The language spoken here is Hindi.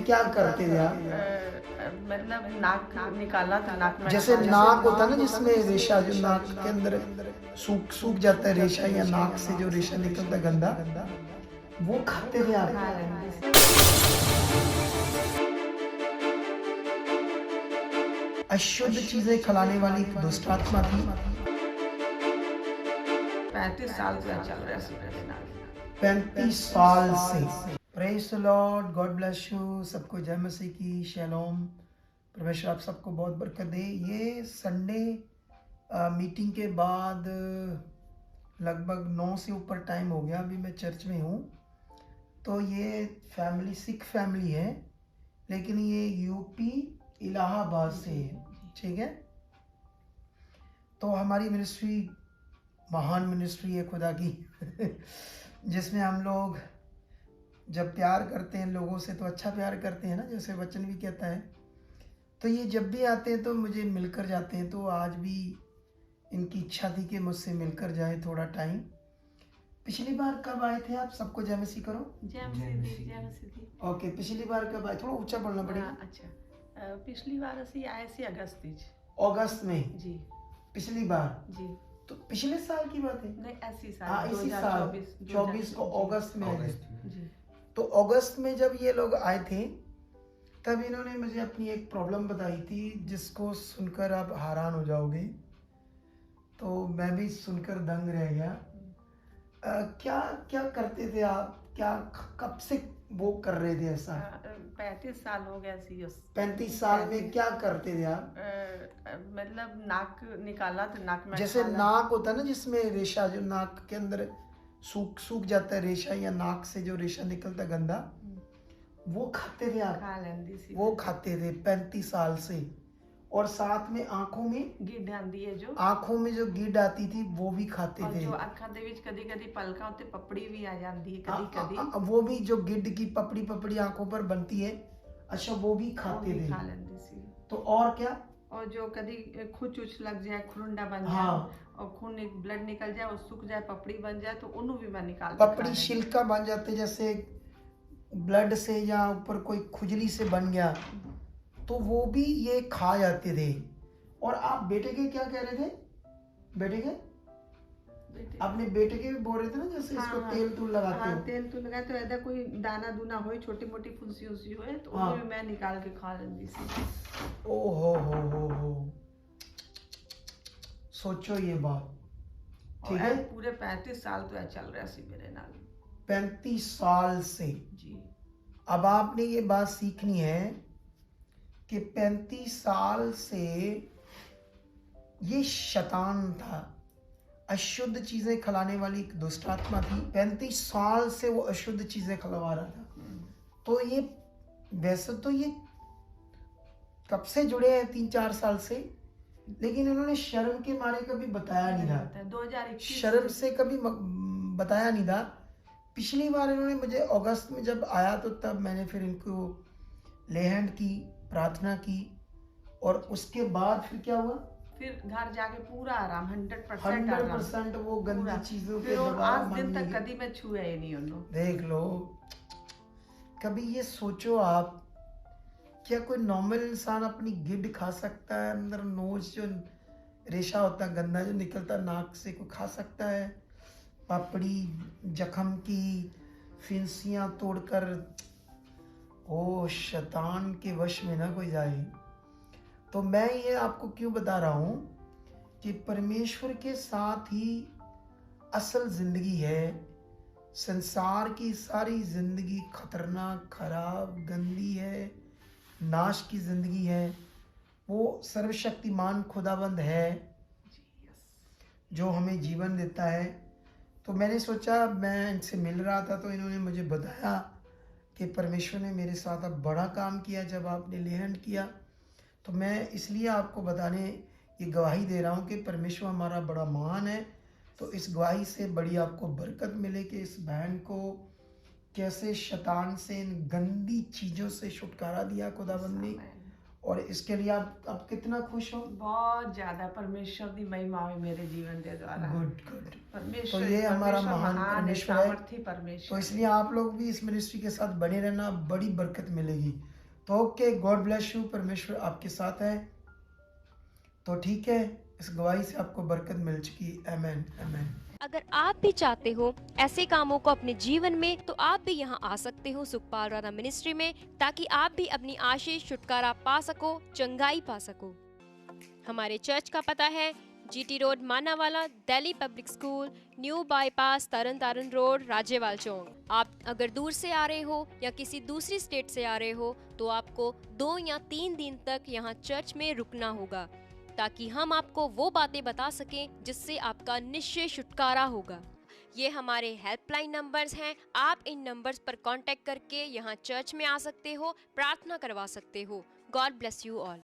क्या करते थे आप? मतलब नाक निकाला था, नाक में जैसे नाक होता है ना जिसमें रेशा, जो नाक के अंदर सूख सूख जाता है रेशा, या नाक से जो रेशा निकलता है गंदा, वो खाते थे आप? खा लेती थी। अशुद्ध चीजें खिलाने वाली एक दुष्ट आत्मा थी। 35 साल से चल रहा सी मेरे नाल। 35 साल से। Praise the Lord, God bless you. सबको जय मसीह की शैलोम। परमेश्वर आप सबको बहुत बरकत दे। ये संडे मीटिंग के बाद लगभग 9 से ऊपर टाइम हो गया। अभी मैं चर्च में हूँ। तो ये फैमिली सिख फैमिली है, लेकिन ये यूपी इलाहाबाद से है, ठीक है। तो हमारी मिनिस्ट्री महान मिनिस्ट्री है खुदा की जिसमें हम लोग जब प्यार करते हैं लोगों से तो अच्छा प्यार करते हैं ना, जैसे वचन भी कहता है। तो ये जब भी आते हैं तो मुझे मिलकर जाते हैं। तो आज भी इनकी इच्छा थी कि मुझसे मिलकर जाए थोड़ा टाइम। पिछली बार कब आए थे आप? सबको जय मसीह करो। जय मसीह। ओके, पिछली बार कब आए? थोड़ा ऊंचा बोलना पड़ेगा। अच्छा, पिछली बार ਅਸੀਂ आए सी अगस्त ਵਿੱਚ। अगस्त में जी पिछली बार? जी तो पिछले साल की बात है? नहीं, ऐसी साल हाँ, इसी साल 24 को अगस्त में आए थे। जी। तो अगस्त में जब ये लोग आए थे तब इन्होंने मुझे अपनी एक प्रॉब्लम बताई थी, जिसको सुनकर आप हैरान हो जाओगे। तो मैं भी सुनकर दंग रह गया। क्या क्या करते थे आप? क्या कब से वो कर रहे थे ऐसा? 35 साल हो गया सी उस 35 साल में क्या करते थे आप? मतलब नाक निकाला था, नाक में जैसे नाक होता है ना जिसमें रेशा, जो नाक के अंदर सूख सूख जाता है रेशा, या नाक से जो रेशा निकलता है गंदा, वो खाते थे आप? खा लेती सी। वो खाते थे 35 साल से। और साथ में आंखों में गिड्ड आंदी है जो आंखों में जो गिड्ड आती थी वो भी खाते और थे। जो ਅੱਖਾਂ ਦੇ ਵਿੱਚ कदी-कदी पलका उत्ते पपड़ी भी आ जाती है कदी-कदी। वो भी जो गिड्ड की पपड़ी पपड़ी आंखों पर बनती है, अच्छा वो भी खाते थे। खा लेती सी। तो और क्या? और जो कभी खुच उच लग जाए, खुरुंडा बन हाँ। जाए और खून ब्लड निकल जाए और सूख जाए, पपड़ी बन जाए, तो उन्हें भी मैं निकाल पपड़ी छिलका बन जाते, जैसे ब्लड से या ऊपर कोई खुजली से बन गया तो वो भी ये खा जाते थे। और आप बेटे के क्या कह रहे थे? बेटे के अपने बेटे के भी बोल रहे थे ना, जैसे इसको तेल तूल लगाते हो। तेल तूल लगाए तो ऐसा कोई दाना दूना हो, छोटी मोटी फुंसी उसी हो तो उन्हें भी मैं निकाल के खा लेती सी। ओ हो सोचो ये बात, ठीक है। पूरे 35 साल तो चल रहा सी मेरे नाल। 35 साल से जी। अब आपने ये बात सीखनी है कि 35 साल से ये शैतान था, अशुद्ध चीजें खिलाने वाली एक दुष्ट आत्मा थी। 35 साल से वो अशुद्ध चीजें खिलवा रहा था। तो ये वैसे तो ये कब से जुड़े हैं? 3-4 साल से, लेकिन उन्होंने शर्म के मारे कभी बताया नहीं था। 2021 शर्म से कभी बताया नहीं था। पिछली बार इन्होंने मुझे अगस्त में जब आया तो तब मैंने फिर इनको लेहंड की, प्रार्थना की, और उसके बाद फिर क्या हुआ? फिर घर जाके पूरा आराम, 100% वो गंदी चीजों के आज दिन तक कभी मैं छुआ ही नहीं उन्होंने। देख लो, कभी ये सोचो आप, क्या कोई नॉर्मल इंसान अपनी गिड्ड खा सकता है? अंदर नोज जो रेशा होता है गंदा जो निकलता है नाक से, कोई खा सकता है? पापड़ी जख्म की फिंसियां तोड़कर, ओ शैतान के वश में ना कोई जाए। तो मैं ये आपको क्यों बता रहा हूं कि परमेश्वर के साथ ही असल जिंदगी है। संसार की सारी जिंदगी खतरनाक, खराब, गंदी है, नाश की जिंदगी है। वो सर्वशक्तिमान खुदाबंद है जो हमें जीवन देता है। तो मैंने सोचा, मैं इनसे मिल रहा था तो इन्होंने मुझे बताया कि परमेश्वर ने मेरे साथ अब बड़ा काम किया जब आपने लेहंड किया। तो मैं इसलिए आपको बताने ये गवाही दे रहा हूँ कि परमेश्वर हमारा बड़ा महान है। तो इस गवाही से बड़ी आपको बरकत मिले कि इस बहन को कैसे शैतान से, इन गंदी चीज़ों से छुटकारा दिया खुदाबंद ने। और इसके लिए आप कितना खुश हो? बहुत ज्यादा। परमेश्वर की महिमा है मेरे जीवन के द्वारा। गुड। परमेश्वर, तो ये हमारा महान परमेश्वर है। परमेश्वर। तो इसलिए आप लोग भी इस मिनिस्ट्री के साथ बने रहना, बड़ी बरकत मिलेगी। तो ओके, गॉड ब्लेस यू, परमेश्वर आपके साथ है। तो ठीक है, इस गवाही से आपको बरकत मिल चुकी। आमेन आमेन। अगर आप भी चाहते हो ऐसे कामों को अपने जीवन में, तो आप भी यहाँ आ सकते हो सुखपाल राणा मिनिस्ट्री में, ताकि आप भी अपनी आशीष छुटकारा पा सको, चंगाई पा सको। हमारे चर्च का पता है GT road Manawala, Delhi public school, new bypass, Tarn Taran road, Rajewal चौक। आप अगर दूर से आ रहे हो या किसी दूसरी स्टेट से आ रहे हो, तो आपको 2 या 3 दिन तक यहाँ चर्च में रुकना होगा, ताकि हम आपको वो बातें बता सकें जिससे आपका निश्चय छुटकारा होगा। ये हमारे हेल्पलाइन नंबर्स हैं। आप इन नंबर्स पर कांटेक्ट करके यहाँ चर्च में आ सकते हो, प्रार्थना करवा सकते हो। God bless you all.